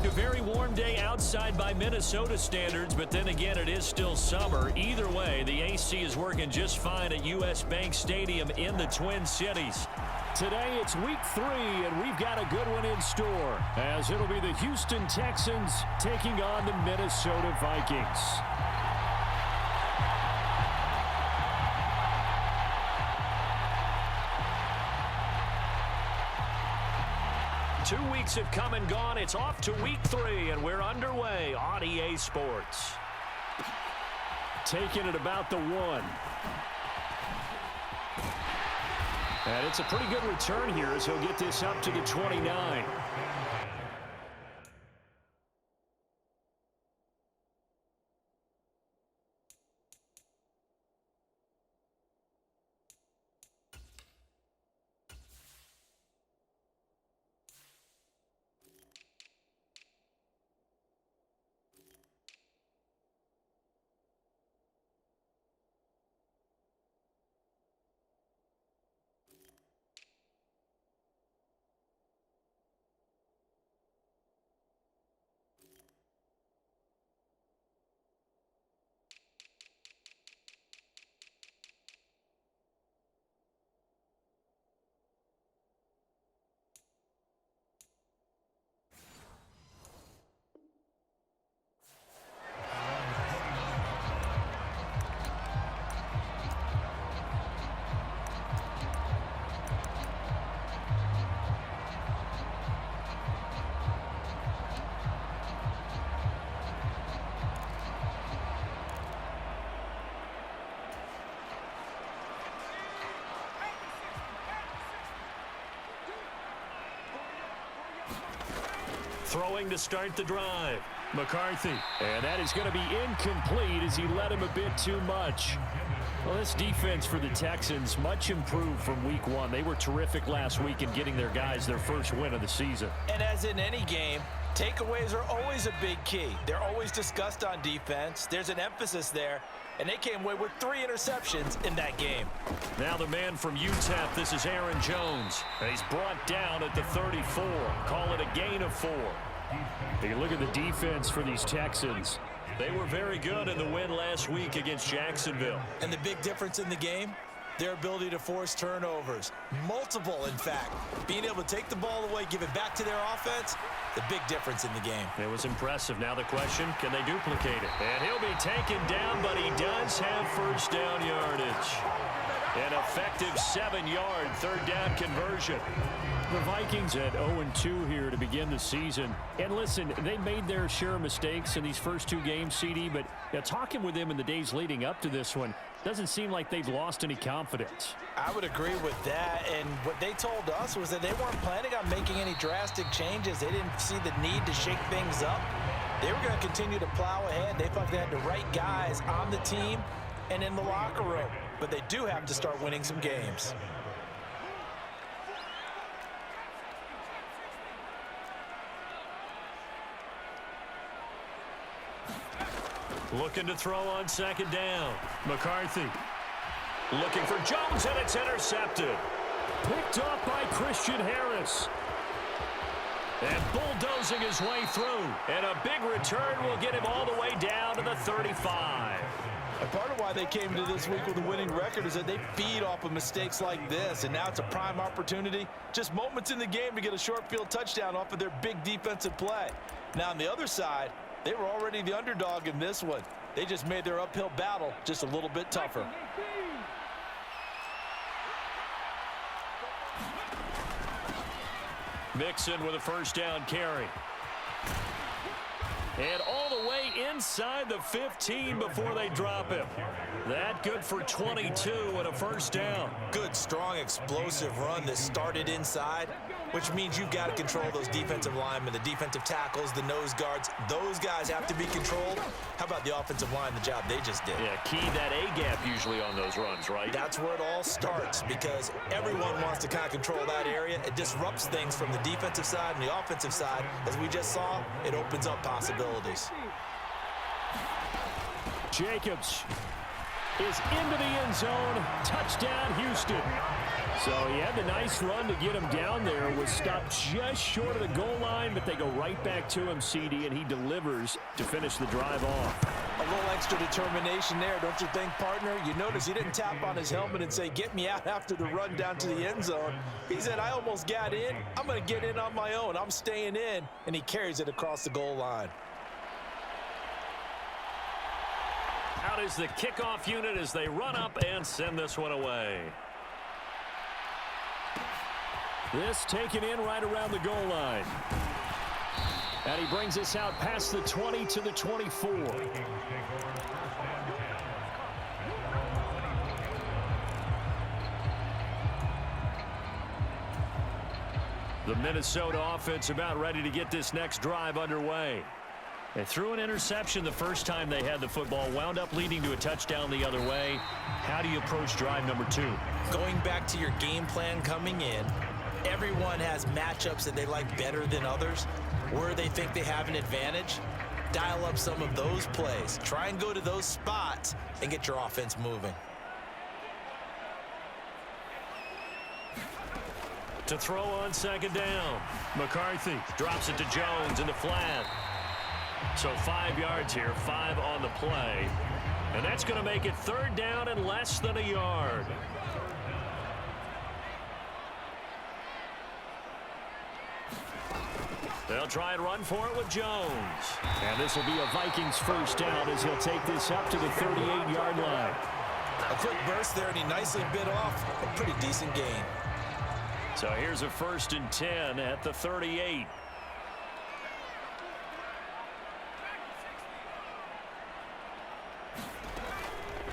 a very warm day outside by Minnesota standards, but then again, it is still summer. Either way, the AC is working just fine at U.S. Bank Stadium in the Twin Cities. Today, it's week 3, and we've got a good one in store, as it'll be the Houston Texans taking on the Minnesota Vikings. 2 weeks have come and gone. It's off to week 3, and we're underway on EA Sports. Taking it about the 1. And it's a pretty good return here as he'll get this up to the 29. Throwing to start the drive. McCarthy. And that is going to be incomplete as he led him a bit too much. Well, this defense for the Texans, much improved from week 1. They were terrific last week in getting their guys their first win of the season. And as in any game, takeaways are always a big key. They're always discussed on defense. There's an emphasis there. And they came away with 3 interceptions in that game. Now the man from UTEP, this is Aaron Jones. And he's brought down at the 34. Call it a gain of 4. Take a look at the defense for these Texans. They were very good in the win last week against Jacksonville. And the big difference in the game? Their ability to force turnovers. Multiple, in fact. Being able to take the ball away, give it back to their offense, the big difference in the game. It was impressive. Now the question, can they duplicate it? And he'll be taken down, but he does have first down yardage. An effective 7-yard third down conversion. The Vikings at 0-2 here to begin the season. And listen, they made their share of mistakes in these first 2 games, CD, but talking with them in the days leading up to this one, doesn't seem like they've lost any confidence. I would agree with that, and what they told us was that they weren't planning on making any drastic changes. They didn't see the need to shake things up. They were going to continue to plow ahead. They thought they had the right guys on the team and in the locker room, but they do have to start winning some games. Looking to throw on second down. McCarthy looking for Jones, and it's intercepted. Picked off by Christian Harris. And bulldozing his way through. And a big return will get him all the way down to the 35. And part of why they came to this week with a winning record is that they feed off of mistakes like this, and now it's a prime opportunity. Just moments in the game to get a short field touchdown off of their big defensive play. Now on the other side, they were already the underdog in this one. They just made their uphill battle just a little bit tougher. Mixon with a first down carry. And all the way inside the 15 before they drop him. That good for 22 and a first down. Good, strong, explosive run that started inside, which means you've got to control those defensive linemen, the defensive tackles, the nose guards. Those guys have to be controlled. How about the offensive line, the job they just did? Yeah, key that A-gap usually on those runs, right? That's where it all starts because everyone wants to kind of control that area. It disrupts things from the defensive side and the offensive side. As we just saw, it opens up possibilities. Jacobs is into the end zone. Touchdown, Houston. So he had the nice run to get him down there, was stopped just short of the goal line, but they go right back to him, CD, and he delivers to finish the drive off. A little extra determination there, don't you think, partner? You notice he didn't tap on his helmet and say, get me out after the run down to the end zone. He said, I almost got in. I'm going to get in on my own. I'm staying in, and he carries it across the goal line. Out is the kickoff unit as they run up and send this one away. This taken in right around the goal line. And he brings us out past the 20 to the 24. The Minnesota offense about ready to get this next drive underway. They threw an interception the first time they had the football, wound up leading to a touchdown the other way. How do you approach drive number 2? Going back to your game plan coming in, everyone has matchups that they like better than others, where they think they have an advantage. Dial up some of those plays. Try and go to those spots and get your offense moving. To throw on second down. McCarthy drops it to Jones in the flat. So 5 yards here, 5 on the play. And that's going to make it third down and less than a yard. They'll try and run for it with Jones. And this will be a Vikings first down as he'll take this up to the 38-yard line. A quick burst there, and he nicely bit off a pretty decent gain. So here's a 1st and 10 at the 38.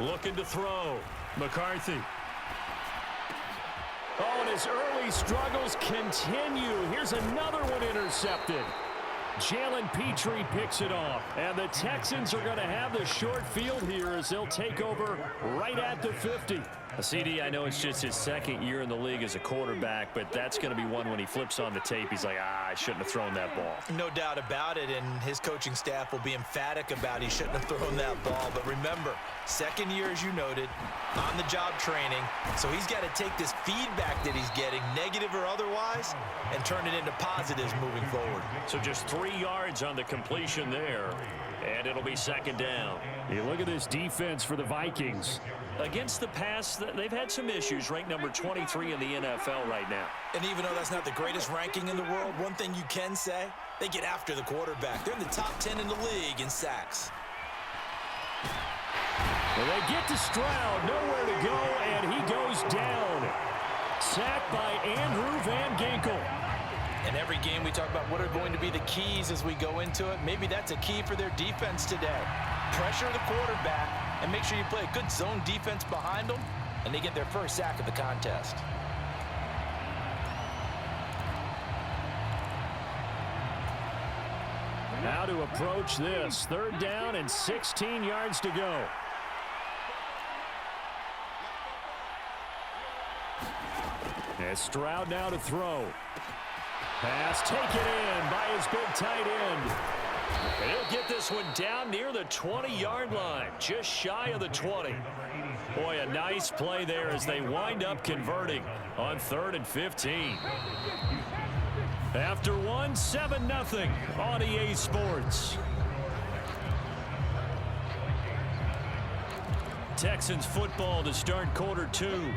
Looking to throw. McCarthy. Oh, and his early struggles continue. Here's another one intercepted. Jalen Petrie picks it off. And the Texans are going to have the short field here as they'll take over right at the 50. CD, I know it's just his second year in the league as a quarterback, but that's going to be one when he flips on the tape. He's like, I shouldn't have thrown that ball. No doubt about it, and his coaching staff will be emphatic about he shouldn't have thrown that ball. But remember, second year, as you noted, on-the-job training. So he's got to take this feedback that he's getting, negative or otherwise, and turn it into positives moving forward. So just 3 yards on the completion there, and it'll be second down. You look at this defense for the Vikings. Against the pass, they've had some issues, ranked number 23 in the NFL right now. And even though that's not the greatest ranking in the world, one thing you can say, they get after the quarterback. They're in the top 10 in the league in sacks. Well, they get to Stroud, nowhere to go, and he goes down. Sacked by Andrew Van Ginkel. In every game we talk about what are going to be the keys as we go into it. Maybe that's a key for their defense today. Pressure the quarterback and make sure you play a good zone defense behind them, and they get their first sack of the contest. Now to approach this. Third down and 16 yards to go. And Stroud now to throw. Pass taken in by his big tight end. And he'll get this one down near the 20-yard line, just shy of the 20. Boy, a nice play there as they wind up converting on 3rd and 15. After one, 7-0 on EA Sports. Texans football to start quarter 2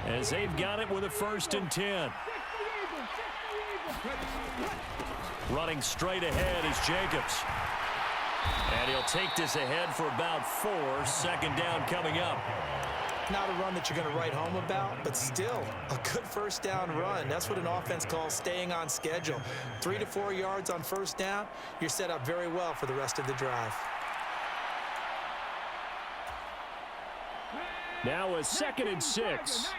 as they've got it with a 1st and 10. Running straight ahead is Jacobs. And he'll take this ahead for about 4. 2nd down coming up. Not a run that you're going to write home about, but still a good 1st down run. That's what an offense calls staying on schedule. 3 to 4 yards on 1st down, you're set up very well for the rest of the drive. Now a 2nd and 6.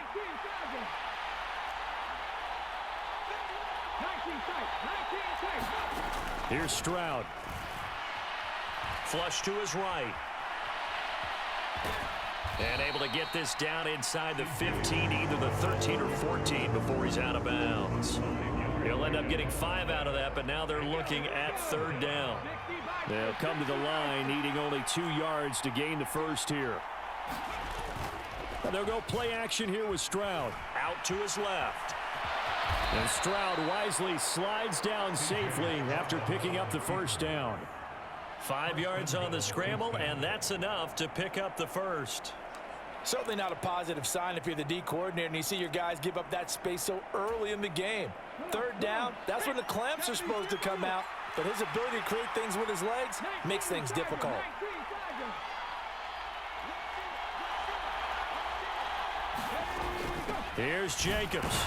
Here's Stroud. Flush to his right. And able to get this down inside the 15, either the 13 or 14 before he's out of bounds. He'll end up getting 5 out of that, but now they're looking at 3rd down. They'll come to the line, needing only 2 yards to gain the 1st here. And they'll go play action here with Stroud. out to his left. And Stroud wisely slides down safely after picking up the first down. 5 yards on the scramble, and that's enough to pick up the first. Certainly not a positive sign if you're the D coordinator and you see your guys give up that space so early in the game. Third down, that's when the clamps are supposed to come out, but his ability to create things with his legs makes things difficult. Here's Jacobs.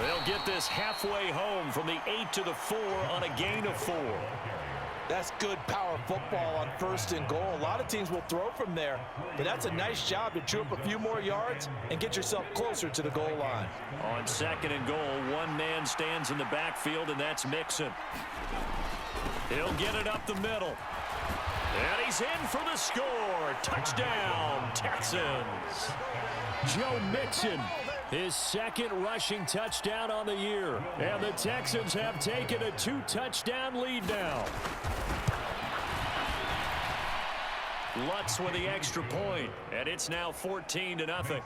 They'll get this halfway home from the 8 to the 4 on a gain of 4. That's good power football on 1st and goal. A lot of teams will throw from there, but that's a nice job to chew up a few more yards and get yourself closer to the goal line. On 2nd and goal, one man stands in the backfield, and that's Mixon. He'll get it up the middle. And he's in for the score. Touchdown, Texans. Joe Mixon, his 2nd rushing touchdown on the year. And the Texans have taken a 2-touchdown lead now. Lutz with the extra point, and it's now 14-0.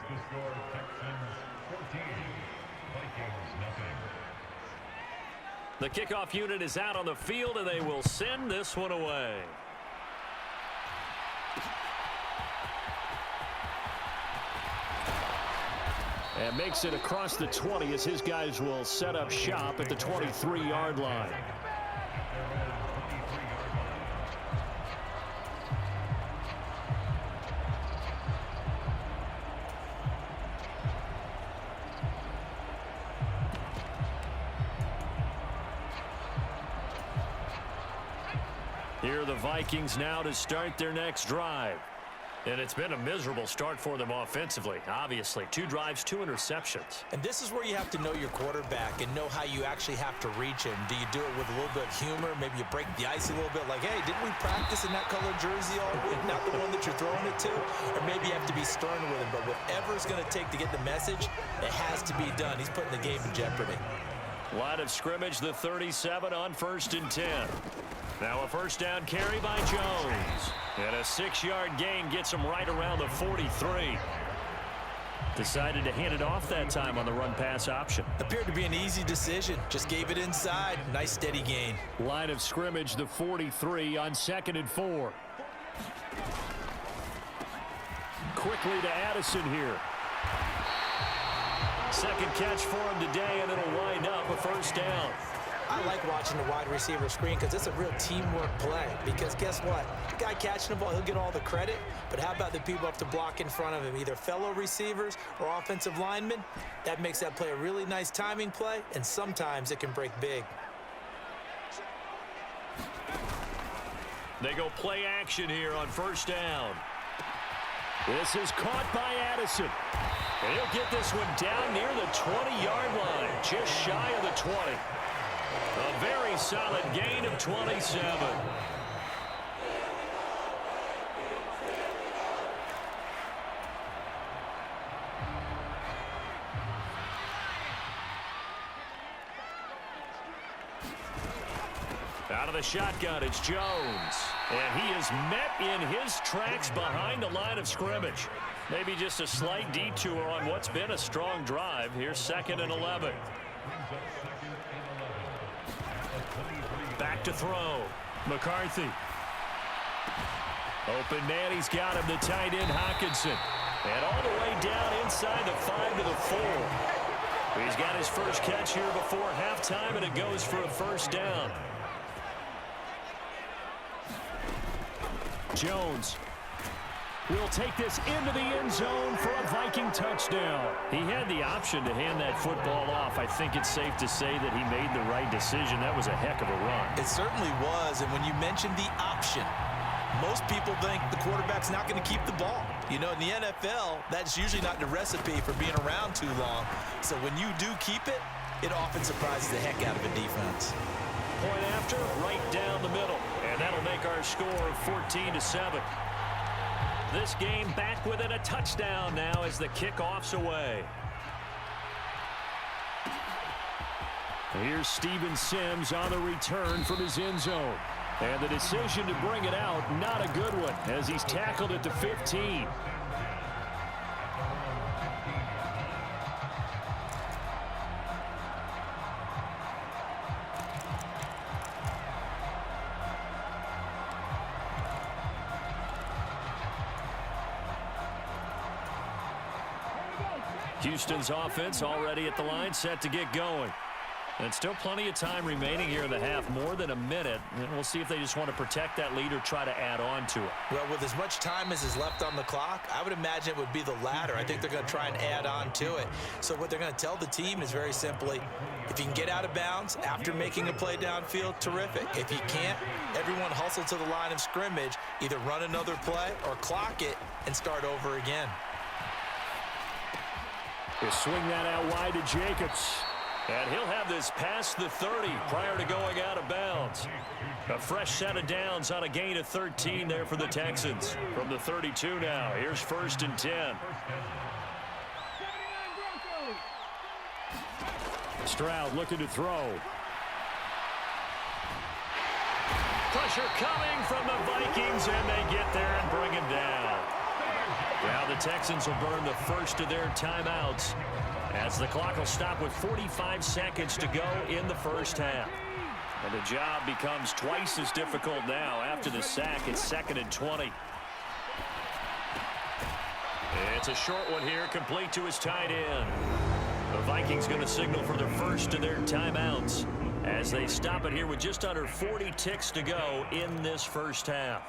The kickoff unit is out on the field, and they will send this one away. And makes it across the 20 as his guys will set up shop at the 23-yard line. Here are the Vikings now to start their next drive. And it's been a miserable start for them offensively, obviously. 2 drives, 2 interceptions. And this is where you have to know your quarterback and know how you actually have to reach him. Do you do it with a little bit of humor? Maybe you break the ice a little bit like, hey, didn't we practice in that color jersey all week? Not the one that you're throwing it to? Or maybe you have to be stern with him. But whatever it's going to take to get the message, it has to be done. He's putting the game in jeopardy. Line of scrimmage, the 37 on 1st and 10. Now a first down carry by Jones. And a 6-yard gain gets him right around the 43. Decided to hand it off that time on the run-pass option. Appeared to be an easy decision. Just gave it inside. Nice steady gain. Line of scrimmage, the 43 on 2nd and 4. Quickly to Addison here. Second catch for him today, and it'll wind up a first down. I like watching the wide receiver screen because it's a real teamwork play. Because guess what? The guy catching the ball, he'll get all the credit. But how about the people up to block in front of him, either fellow receivers or offensive linemen? That makes that play a really nice timing play, and sometimes it can break big. They go play action here on first down. This is caught by Addison. And he'll get this one down near the 20-yard line, just shy of the 20. A very solid gain of 27. Out of the shotgun, it's Jones. And he is met in his tracks behind the line of scrimmage. Maybe just a slight detour on what's been a strong drive. Here's 2nd and 11. Back to throw. McCarthy. Open man, he's got him, the tight end Hockenson. And all the way down inside the 5 to the 4. He's got his first catch here before halftime, and it goes for a first down. Jones will take this into the end zone for a Viking touchdown. He had the option to hand that football off. I think it's safe to say that he made the right decision. That was a heck of a run. It certainly was, and when you mentioned the option, most people think the quarterback's not going to keep the ball. You know, in the NFL, that's usually not the recipe for being around too long. So when you do keep it, it often surprises the heck out of a defense. Point after, right down the middle. And that'll make our score 14-7. This game back within a touchdown now as the kickoff's away. Here's Steven Sims on the return from his end zone. And the decision to bring it out, not a good one, as he's tackled at the 15. Houston's offense already at the line, set to get going. And still plenty of time remaining here in the half, more than a minute. And we'll see if they just want to protect that lead or try to add on to it. Well, with as much time as is left on the clock, I would imagine it would be the latter. I think they're going to try and add on to it. So what they're going to tell the team is very simply, if you can get out of bounds after making a play downfield, terrific. If you can't, everyone hustle to the line of scrimmage, either run another play or clock it and start over again. They swing that out wide to Jacobs. And he'll have this past the 30 prior to going out of bounds. A fresh set of downs on a gain of 13 there for the Texans. From the 32 now, here's 1st and 10. Stroud looking to throw. Pressure coming from the Vikings, and they get there and bring him down. Now the Texans will burn the first of their timeouts, as the clock will stop with 45 seconds to go in the first half. And the job becomes twice as difficult now after the sack. It's 2nd and 20. It's a short one here, complete to his tight end. The Vikings going to signal for their first of their timeouts as they stop it here with just under 40 ticks to go in this first half.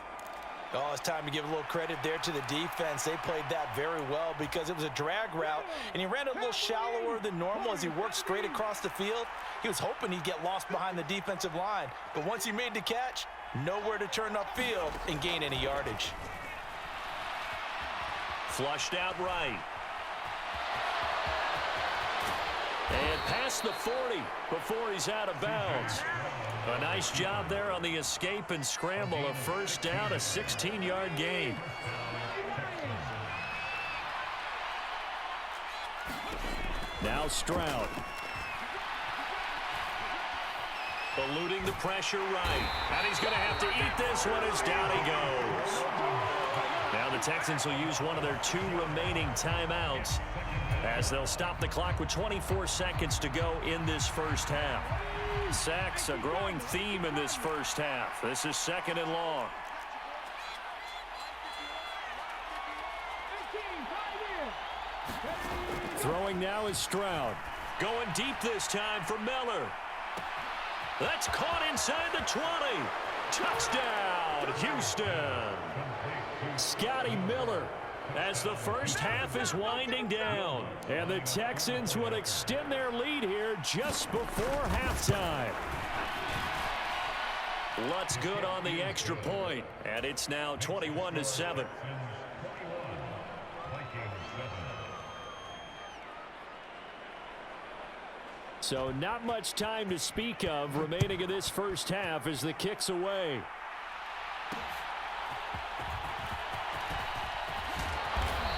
Oh, it's time to give a little credit there to the defense. They played that very well because it was a drag route, and he ran a little shallower than normal as he worked straight across the field. He was hoping he'd get lost behind the defensive line, but once he made the catch, nowhere to turn upfield and gain any yardage. Flushed out right. And past the 40 before he's out of bounds. A nice job there on the escape and scramble. A first down, a 16-yard gain. Now Stroud. Eluding the pressure right. And he's going to have to eat this one as down he goes. Now the Texans will use one of their 2 remaining timeouts as they'll stop the clock with 24 seconds to go in this first half. Sacks, a growing theme in this first half. This is 2nd and long. Throwing now is Stroud. Going deep this time for Miller. That's caught inside the 20. Touchdown, Houston. Scotty Miller, as the first half is winding down. And the Texans would extend their lead here just before halftime. Lutz good on the extra point, and it's now 21-7. So not much time to speak of remaining in this first half as the kick's away.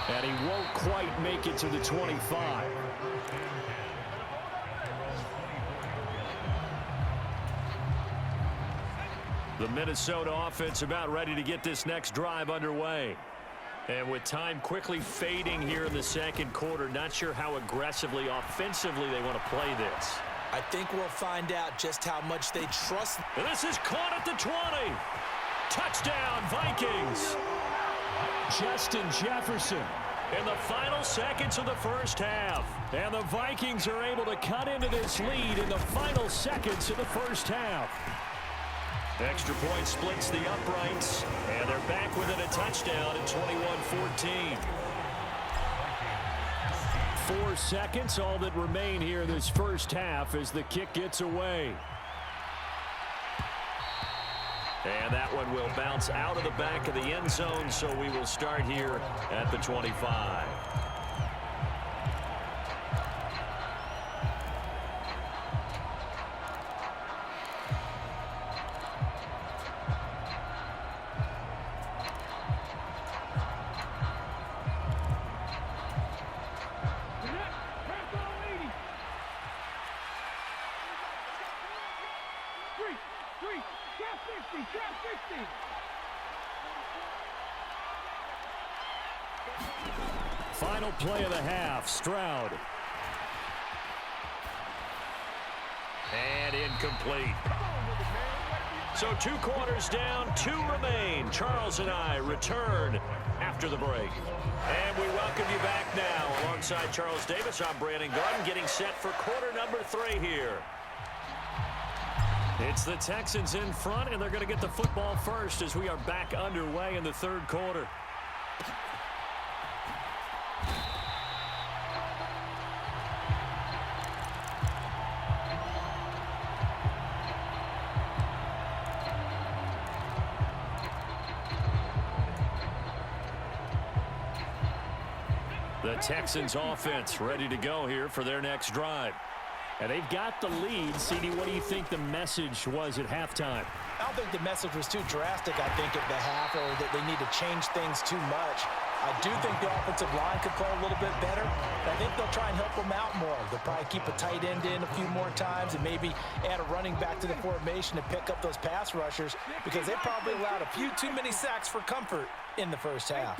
And he won't quite make it to the 25. The Minnesota offense about ready to get this next drive underway. And with time quickly fading here in the second quarter, not sure how aggressively, offensively they want to play this. I think we'll find out just how much they trust. And this is caught at the 20. Touchdown, Vikings. Justin Jefferson in the final seconds of the first half. And the Vikings are able to cut into this lead in the final seconds of the first half. Extra point splits the uprights, and they're back within a touchdown at 21-14. 4 seconds, all that remain here this first half as the kick gets away. And that one will bounce out of the back of the end zone, so we will start here at the 25. Final play of the half, Stroud. And incomplete. So 2 quarters down, 2 remain. Charles and I return after the break. And we welcome you back now. Alongside Charles Davis, I'm Brandon Garden, getting set for quarter number 3 here. It's the Texans in front, and they're going to get the football first as we are back underway in the 3rd quarter. The Texans offense ready to go here for their next drive. And they've got the lead. CD, what do you think the message was at halftime? I don't think the message was too drastic, I think, at the half, or that they need to change things too much. I do think the offensive line could play a little bit better. I think they'll try and help them out more. They'll probably keep a tight end in a few more times and maybe add a running back to the formation to pick up those pass rushers, because they probably allowed a few too many sacks for comfort in the first half.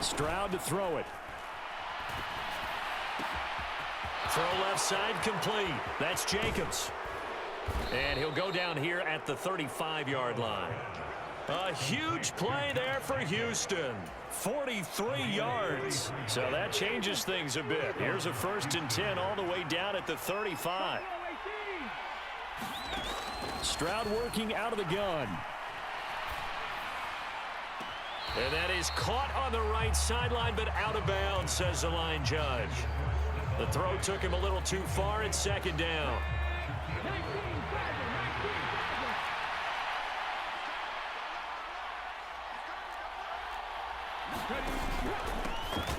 Stroud to throw it. Throw left side complete. That's Jacobs. And he'll go down here at the 35-yard line. A huge play there for Houston. 43 yards. So that changes things a bit. Here's a 1st and 10 all the way down at the 35. Stroud working out of the gun. And that is caught on the right sideline, but out of bounds, says the line judge. The throw took him a little too far. It's 2nd down.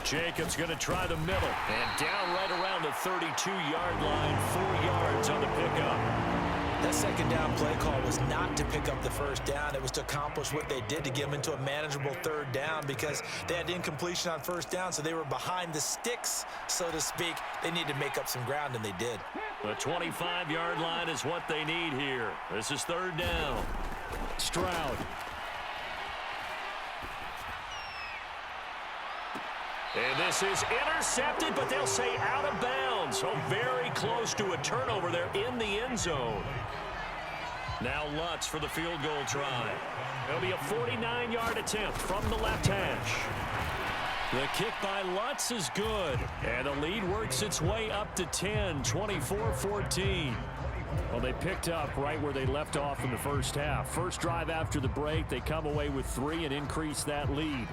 Jacobs going to try the middle. And down right around the 32-yard line. 4 yards on the pickup. That 2nd down play call was not to pick up the 1st down. It was to accomplish what they did, to get them into a manageable 3rd down, because they had incompletion on 1st down, so they were behind the sticks, so to speak. They needed to make up some ground, and they did. The 25-yard line is what they need here. This is 3rd down. Stroud. And this is intercepted, but they'll say out of bounds. So very close to a turnover there in the end zone. Now Lutz for the field goal try. It'll be a 49-yard attempt from the left hash. The kick by Lutz is good. And the lead works its way up to 10, 24-14. Well, they picked up right where they left off in the first half. First drive after the break, they come away with 3 and increase that lead.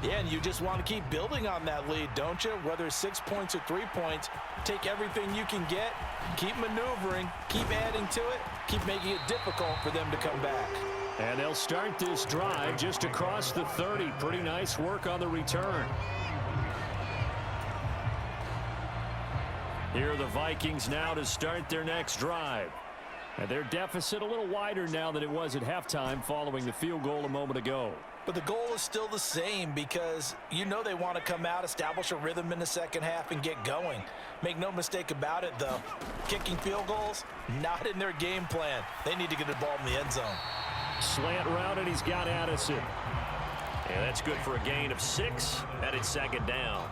Yeah, and you just want to keep building on that lead, don't you? Whether it's 6 points or 3 points, take everything you can get, keep maneuvering, keep adding to it, keep making it difficult for them to come back. And they'll start this drive just across the 30. Pretty nice work on the return. Here are the Vikings now to start their next drive. And their deficit a little wider now than it was at halftime following the field goal a moment ago. But the goal is still the same, because you know they want to come out, establish a rhythm in the second half, and get going. Make no mistake about it, though. Kicking field goals, not in their game plan. They need to get the ball in the end zone. Slant route, and he's got Addison. And that's good for a gain of 6, and it's 2nd down.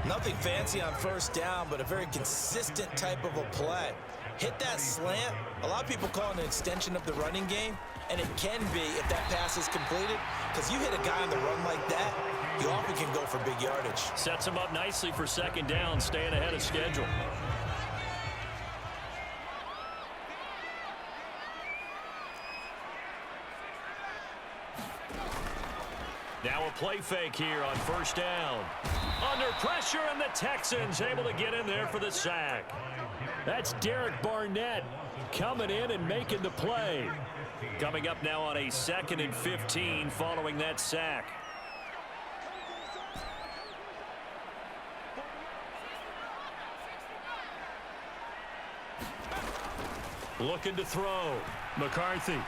Nothing fancy on 1st down, but a very consistent type of a play. Hit that slant. A lot of people call it an extension of the running game, and it can be if that pass is completed, because you hit a guy on the run like that, you often can go for big yardage. Sets him up nicely for 2nd down, staying ahead of schedule. Now a play fake here on 1st down. Under pressure, and the Texans able to get in there for the sack. That's Derek Barnett coming in and making the play. Coming up now on a 2nd and 15 following that sack. Looking to throw. McCarthy.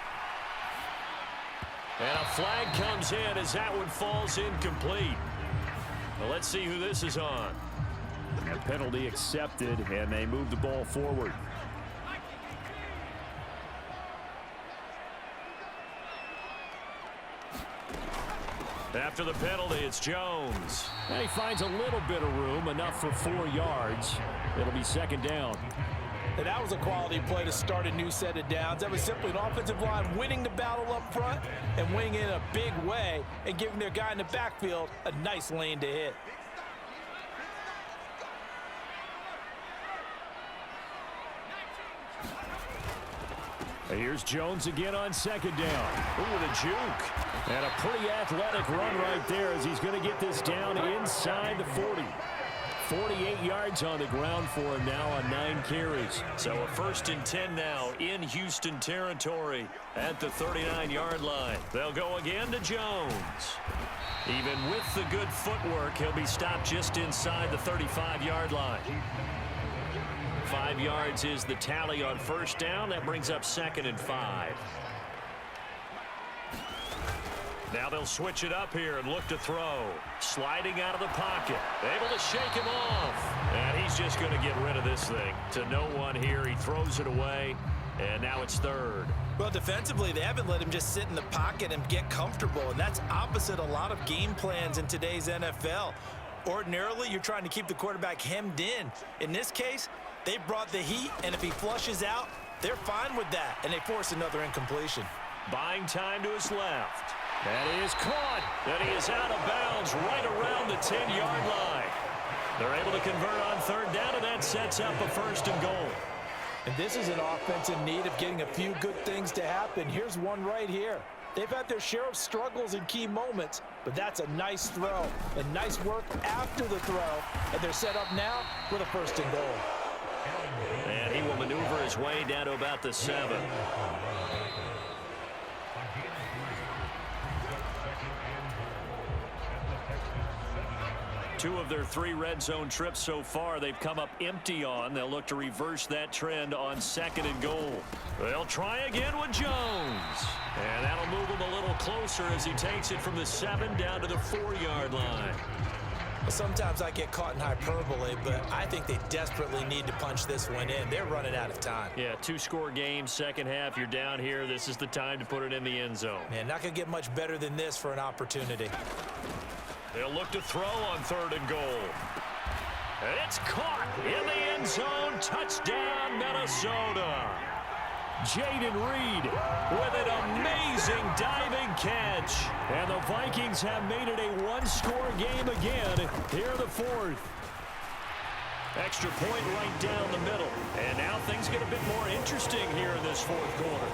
And a flag comes in as that one falls incomplete. Well, let's see who this is on. A penalty accepted, and they move the ball forward. After the penalty, it's Jones. And he finds a little bit of room, enough for 4 yards. It'll be 2nd down. And that was a quality play to start a new set of downs. That was simply an offensive line winning the battle up front and winning in a big way and giving their guy in the backfield a nice lane to hit. Here's Jones again on second down. Ooh, with a juke. And a pretty athletic run right there as he's going to get this down inside the 40. 48 yards on the ground for him now on 9 carries. So a 1st and 10 now in Houston territory at the 39-yard line. They'll go again to Jones. Even with the good footwork, he'll be stopped just inside the 35-yard line. 5 yards is the tally on 1st down. That brings up 2nd and 5. Now they'll switch it up here and look to throw. Sliding out of the pocket. Able to shake him off. And he's just going to get rid of this thing to no one here. He throws it away, and now it's 3rd. Well, defensively, they haven't let him just sit in the pocket and get comfortable, and that's opposite a lot of game plans in today's NFL. Ordinarily, you're trying to keep the quarterback hemmed in. In this case, they brought the heat, and if he flushes out, they're fine with that, and they force another incompletion. Buying time to his left. And he is caught. And he is out of bounds right around the 10-yard line. They're able to convert on 3rd down, and that sets up a 1st and goal. And this is an offense in need of getting a few good things to happen. Here's one right here. They've had their share of struggles in key moments, but that's a nice throw and nice work after the throw. And they're set up now with a 1st and goal. And he will maneuver his way down to about the 7. 2 of their 3 red zone trips so far they've come up empty on. They'll look to reverse that trend on 2nd and goal. They'll try again with Jones. And that'll move him a little closer as he takes it from the 7 down to the 4-yard line. Well, sometimes I get caught in hyperbole, but I think they desperately need to punch this one in. They're running out of time. Yeah, 2-score game, second half. You're down here. This is the time to put it in the end zone. Man, not going to get much better than this for an opportunity. They'll look to throw on 3rd and goal. And it's caught in the end zone. Touchdown, Minnesota. Jaden Reed with an amazing diving catch. And the Vikings have made it a 1-score game again here in the 4th. Extra point right down the middle. And now things get a bit more interesting here in this 4th quarter.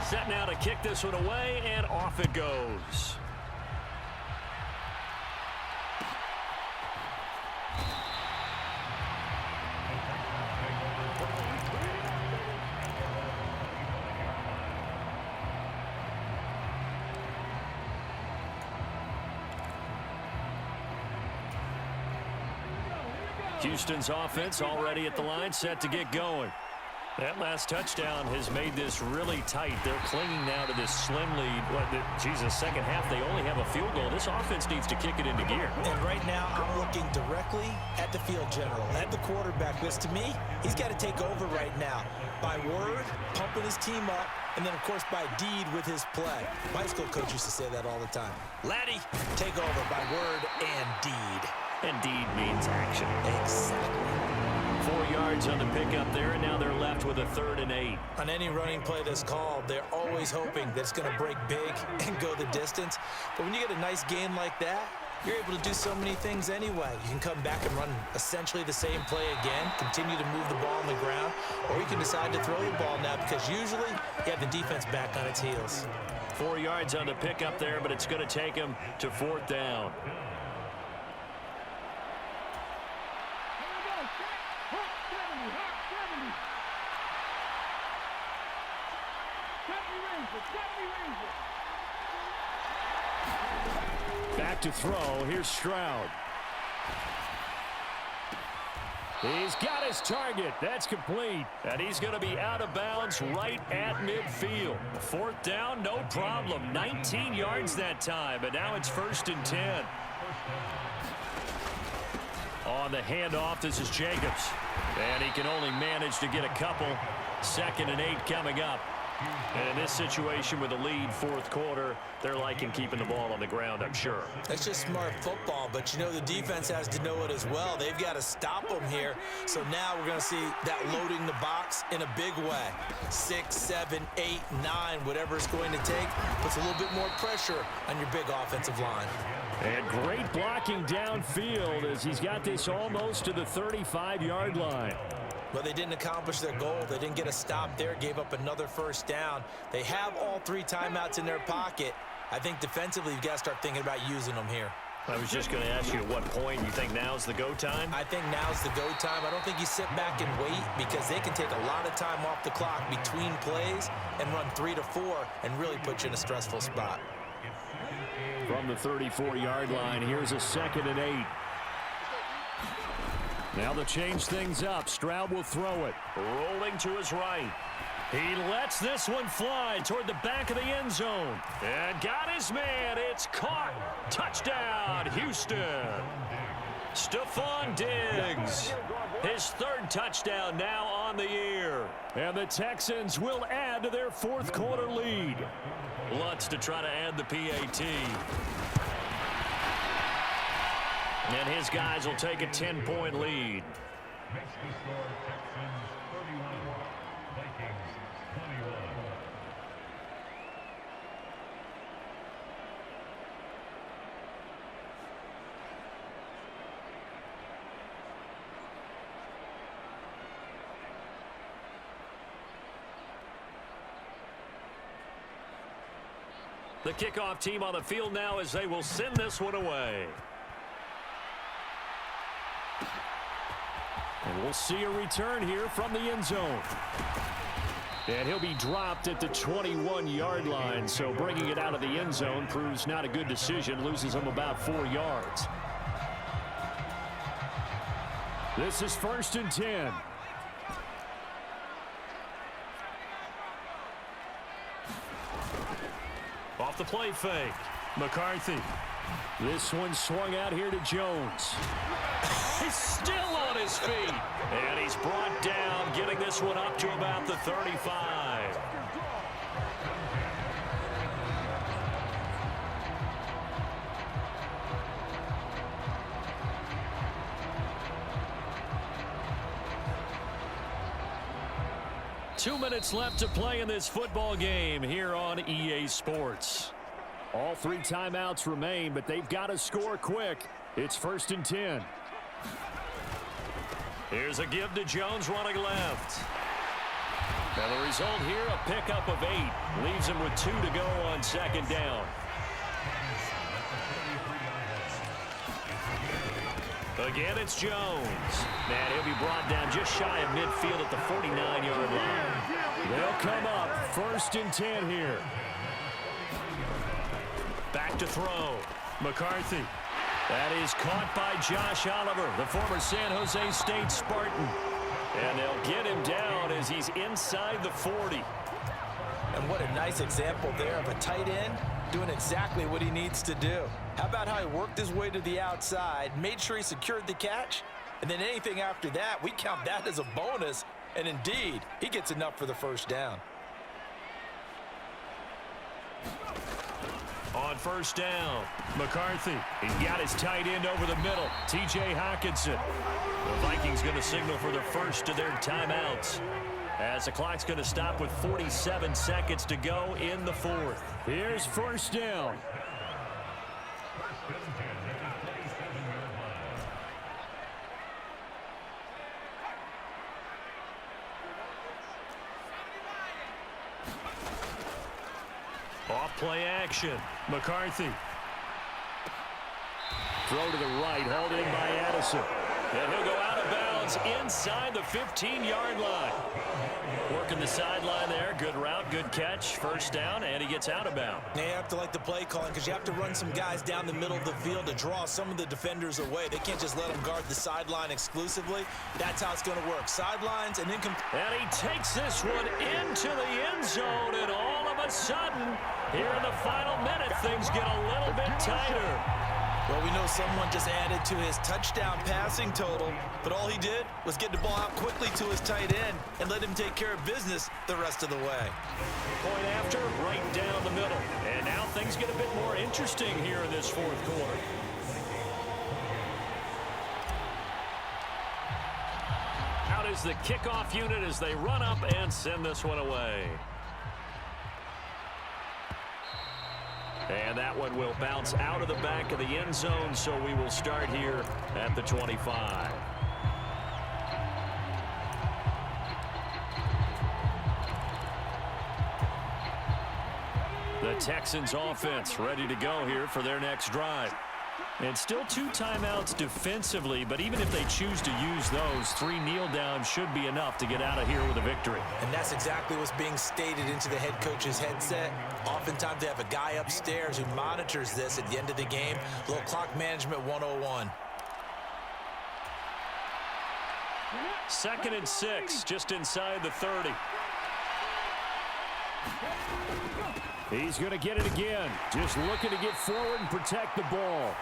Set now to kick this one away, and off it goes. Houston's offense already at the line, set to get going. That last touchdown has made this really tight. They're clinging now to this slim lead. Second half, they only have a field goal. This offense needs to kick it into gear. And right now, I'm looking directly at the field general, at the quarterback. Because to me, he's got to take over right now. By word, pumping his team up, and then, of course, by deed with his play. My school coach used to say that all the time. Laddie, take over by word and deed. And deed means action. Exactly. 4 yards on the pickup there, and now they're left with a 3rd and 8. On any running play that's called, they're always hoping that it's going to break big and go the distance. But when you get a nice gain like that, you're able to do so many things anyway. You can come back and run essentially the same play again, continue to move the ball on the ground, or you can decide to throw the ball now because usually you have the defense back on its heels. 4 yards on the pickup there, but it's going to take them to 4th down. Back to throw. Here's Stroud. He's got his target. That's complete. And he's going to be out of bounds right at midfield. 4th down, no problem. 19 yards that time. And now it's 1st and 10. On the handoff, this is Jacobs. And he can only manage to get a couple. 2nd and 8 coming up. And in this situation with a lead, fourth quarter, they're liking keeping the ball on the ground, I'm sure. That's just smart football, but you know the defense has to know it as well. They've got to stop them here. So now we're going to see that loading the box in a big way. 6, 7, 8, 9, whatever it's going to take, puts a little bit more pressure on your big offensive line. And great blocking downfield as he's got this almost to the 35-yard line. Well, they didn't accomplish their goal. They didn't get a stop there, gave up another first down. They have all 3 timeouts in their pocket. I think defensively, you've got to start thinking about using them here. I was just going to ask you at what point you think now's the go time? I think now's the go time. I don't think you sit back and wait because they can take a lot of time off the clock between plays and run 3 to 4 and really put you in a stressful spot. From the 34-yard line, here's a 2nd and 8. Now to change things up, Stroud will throw it. Rolling to his right. He lets this one fly toward the back of the end zone. And got his man. It's caught. Touchdown, Houston. Stephon Diggs. His 3rd touchdown now on the year. And the Texans will add to their fourth quarter lead. Lutz to try to add the PAT. And his guys will take a 10-point lead. The kickoff team on the field now as they will send this one away. And we'll see a return here from the end zone. And he'll be dropped at the 21-yard line, so bringing it out of the end zone proves not a good decision, loses him about 4 yards. This is 1st and 10. Off the play fake. McCarthy. This one swung out here to Jones. He's still on his feet. And he's brought down, getting this one up to about the 35. Two minutes left to play in this football game here on EA Sports. All 3 timeouts remain, but they've got to score quick. It's 1st and 10. Here's a give to Jones running left. And the result here, a pickup of 8. Leaves him with 2 to go on 2nd down. Again, it's Jones. And he'll be brought down just shy of midfield at the 49-yard line. They'll come up 1st and 10 here. Back to throw. McCarthy. That is caught by Josh Oliver, the former San Jose State Spartan. And they'll get him down as he's inside the 40. And what a nice example there of a tight end doing exactly what he needs to do. How about how he worked his way to the outside, made sure he secured the catch, and then anything after that, we count that as a bonus. And indeed, he gets enough for the first down. On 1st down, McCarthy. He got his tight end over the middle, T.J. Hockenson. The Vikings going to signal for the first of their timeouts, as the clock's going to stop with 47 seconds to go in the 4th. Here's 1st down. Off play action. McCarthy. Throw to the right, hauled in by Addison. And he'll go out of bounds inside the 15-yard line. Working the sideline there. Good route, good catch. First down, and he gets out of bounds. You have to like the play calling because you have to run some guys down the middle of the field to draw some of the defenders away. They can't just let them guard the sideline exclusively. That's how it's going to work. Sidelines and incomplete. And he takes this one into the end zone, and all of a sudden, here in the final minute, things get a little bit tighter. Well, we know someone just added to his touchdown passing total, but all he did was get the ball out quickly to his tight end and let him take care of business the rest of the way. Point after, right down the middle. And now things get a bit more interesting here in this fourth quarter. Out is the kickoff unit as they run up and send this one away. And that one will bounce out of the back of the end zone, so we will start here at the 25. The Texans offense ready to go here for their next drive. And still 2 timeouts defensively, but even if they choose to use those, 3 kneel downs should be enough to get out of here with a victory. And that's exactly what's being stated into the head coach's headset. Oftentimes they have a guy upstairs who monitors this at the end of the game. Little clock management 101. 2nd and 6, just inside the 30. He's going to get it again. Just looking to get forward and protect the ball.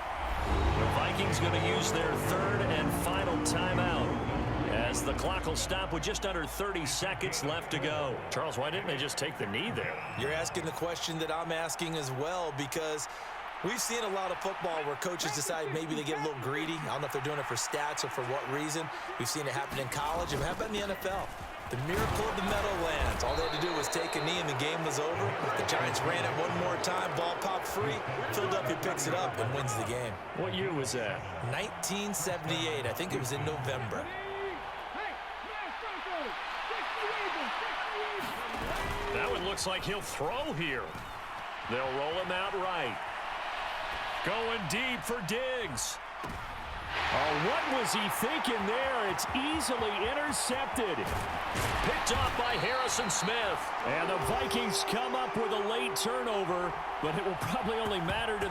The Vikings going to use their 3rd and final timeout as the clock will stop with just under 30 seconds left to go. Charles, why didn't they just take the knee there? You're asking the question that I'm asking as well, because we've seen a lot of football where coaches decide maybe they get a little greedy. I don't know if they're doing it for stats or for what reason. We've seen it happen in college. And how about in the NFL? The miracle of the Meadowlands. All they had to do was take a knee and the game was over. The Giants ran it one more time. Ball popped free. Philadelphia picks it up and wins the game. What year was that? 1978. I think it was in November. That one looks like he'll throw here. They'll roll him out right. Going deep for Diggs. Oh, what was he thinking there? It's easily intercepted. Picked off by Harrison Smith. And the Vikings come up with a late turnover, but it will probably only matter to